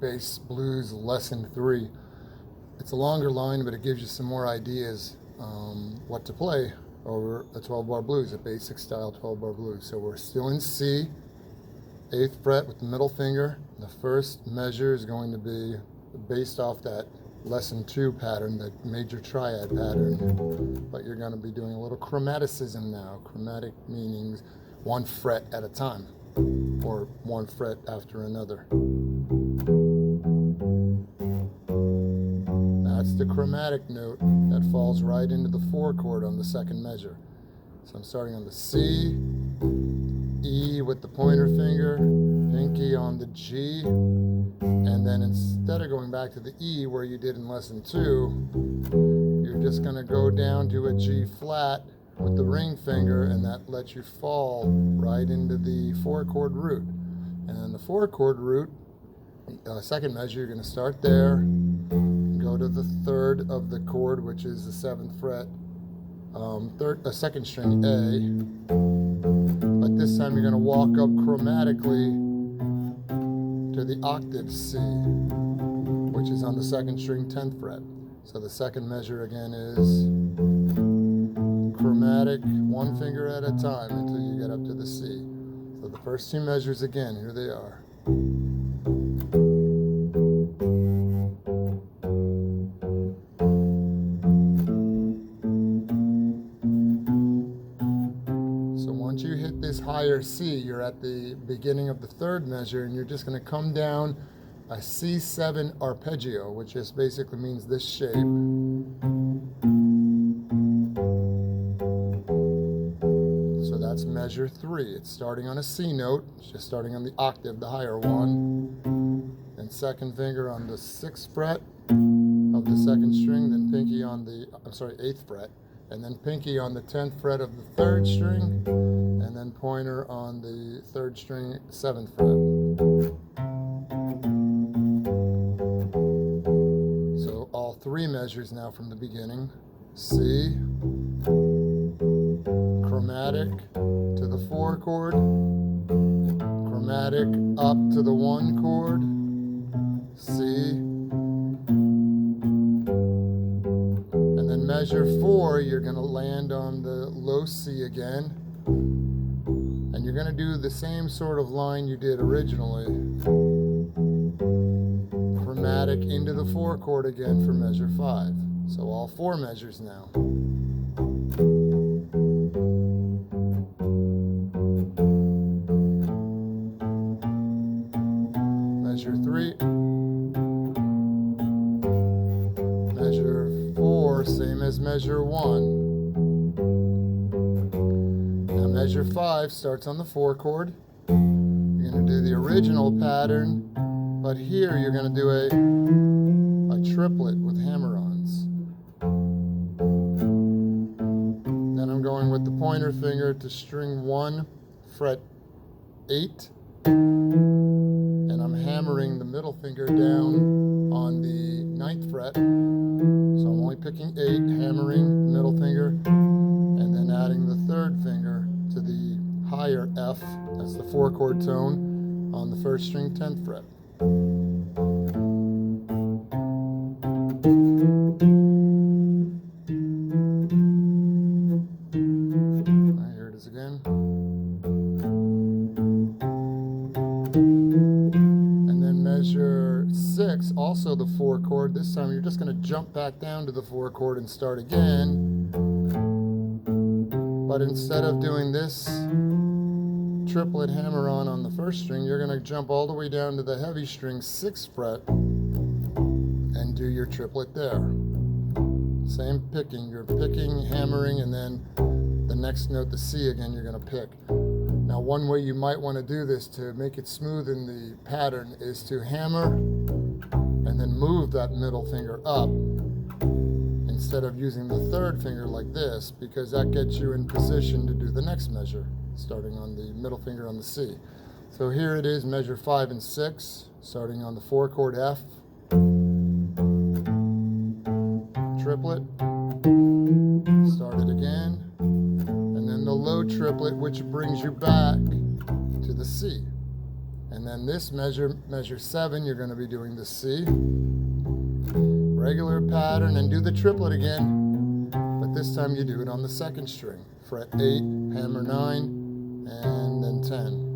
Bass Blues Lesson 3. It's a longer line, but it gives you some more ideas what to play over a 12-bar blues, a basic style 12-bar blues. So we're still in C, 8th fret with the middle finger. The first measure is going to be based off that Lesson 2 pattern, the major triad pattern, but you're going to be doing a little chromaticism now. Chromatic meanings 1 fret at a time, or 1 fret after another. That's the chromatic note that falls right into the 4 chord on the second measure. So I'm starting on the C, E with the pointer finger, pinky on the G, and then instead of going back to the E where you did in Lesson 2, you're just going to go down to a G flat with the ring finger, and that lets you fall right into the 4 chord root. And then the 4 chord root, second measure, you're going to start there, go to the 3rd of the chord, which is the 7th fret, second string A, but this time you're going to walk up chromatically to the octave C, which is on the 2nd string, 10th fret. So the second measure again is chromatic, 1 finger at a time until you get up to the C. So the first 2 measures again, here they are. Higher C, you're at the beginning of the 3rd measure, and you're just going to come down a C7 arpeggio, which just basically means this shape. So that's measure 3. It's starting on a C note, it's just starting on the octave, the higher one, and second finger on the 6th fret of the 2nd string, then pinky on the 8th fret, and then pinky on the 10th fret of the 3rd string, and then pointer on the 3rd string, 7th fret. So all 3 measures now from the beginning. C, chromatic to the 4 chord, chromatic up to the 1 chord, C, and then measure 4, you're going to land on the low C again. And you're going to do the same sort of line you did originally. Chromatic into the 4 chord again for measure 5. So all 4 measures now. Measure 3. Measure 4, same as measure 1. Measure 5 starts on the 4 chord. You're going to do the original pattern, but here you're going to do a triplet with hammer-ons. Then I'm going with the pointer finger to string 1, fret 8, and I'm hammering the middle finger down on the 9th fret. So I'm only picking 8, hammering the middle finger, and then adding the 3rd finger to the higher F, that's the 4 chord tone, on the 1st string, 10th fret. Here it is again. And then measure 6, also the 4 chord. This time you're just going to jump back down to the 4 chord and start again. But instead of doing this triplet hammer-on the 1st string, you're going to jump all the way down to the heavy string, 6th fret, and do your triplet there. Same picking. You're picking, hammering, and then the next note, the C again, you're going to pick. Now, one way you might want to do this to make it smooth in the pattern is to hammer and then move move that middle finger up instead of using the third finger like this, because that gets you in position to do the next measure, starting on the middle finger on the C. So here it is, measure 5 and 6, starting on the 4 chord F, triplet, start it again, and then the low triplet, which brings you back to the C. And then this measure 7, you're going to be doing the C, regular pattern, and do the triplet again, but this time you do it on the 2nd string, fret 8, hammer 9, and then 10.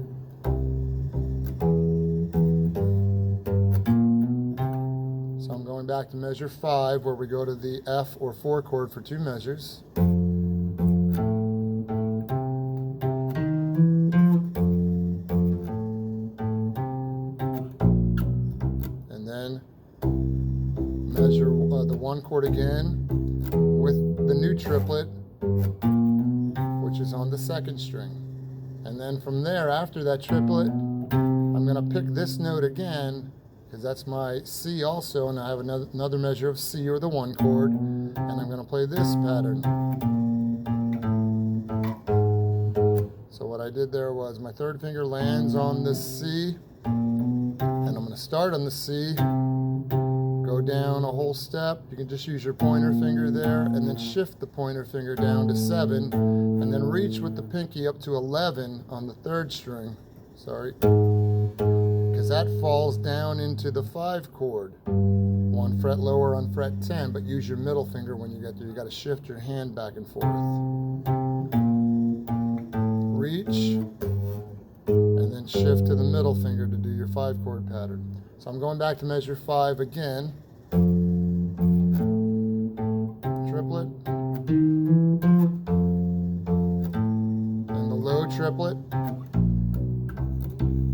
So I'm going back to measure 5, where we go to the F or 4 chord for 2 measures. And then measure the 1 chord again with the new triplet, which is on the 2nd string. And then from there, after that triplet, I'm going to pick this note again, because that's my C also, and I have another measure of C, or the 1 chord, and I'm going to play this pattern. So what I did there was my 3rd finger lands on the C, and I'm going to start on the C, go down a whole step. You can just use your pointer finger there, and then shift the pointer finger down to 7, and then reach with the pinky up to 11 on the 3rd string. Sorry. Because that falls down into the 5 chord. 1 fret lower on fret 10, but use your middle finger when you get there. You got to shift your hand back and forth. Reach, and then shift to the middle finger to do your 5 chord pattern. So I'm going back to measure 5 again. Triplet, and the low triplet,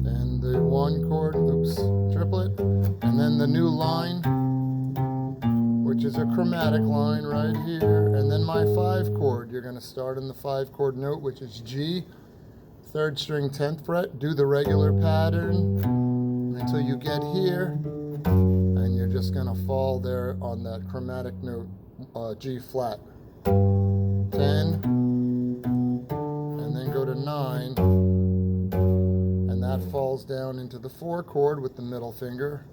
and the 1 chord, triplet, and then the new line, which is a chromatic line right here, and then my 5 chord. You're going to start in the 5 chord note, which is G, 3rd string, 10th fret, do the regular pattern until you get here, and you're just going to fall there on that chromatic note, G flat. 10, and then go to 9, and that falls down into the 4 chord with the middle finger.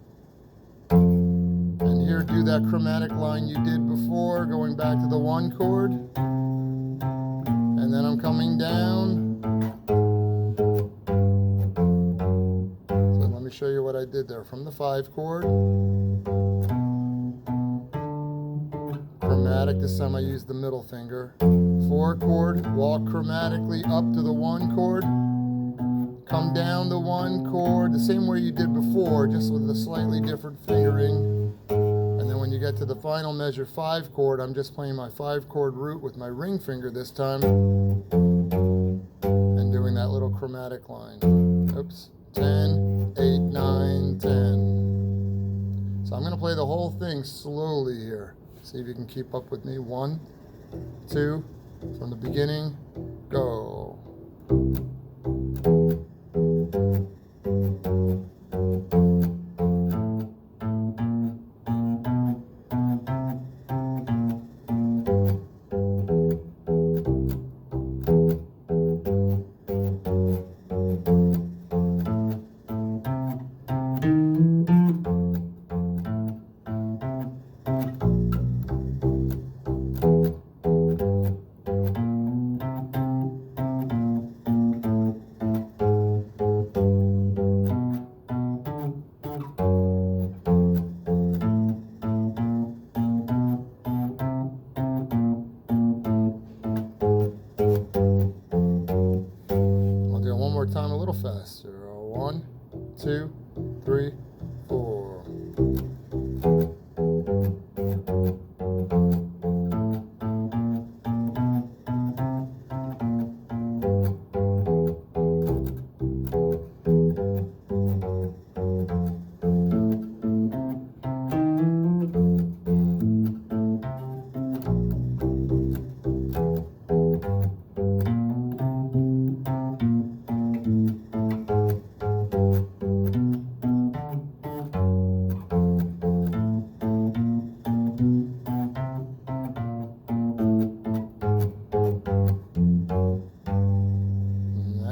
And here, do that chromatic line you did before, going back to the 1 chord, and then I'm coming down. So let me show you what I did there. From the 5 chord, chromatic, this time I used the middle finger. 4 chord, walk chromatically up to the 1 chord, come down the 1 chord, the same way you did before, just with a slightly different fingering. And then when you get to the final measure 5 chord, I'm just playing my 5 chord root with my ring finger this time, and doing that little chromatic line. Oops. 10, 8, 9, 10. So I'm going to play the whole thing slowly here. See if you can keep up with me. 1, 2, from the beginning, go. Time a little faster. 1, 2, 3, 4.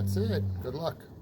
that's it. Good luck.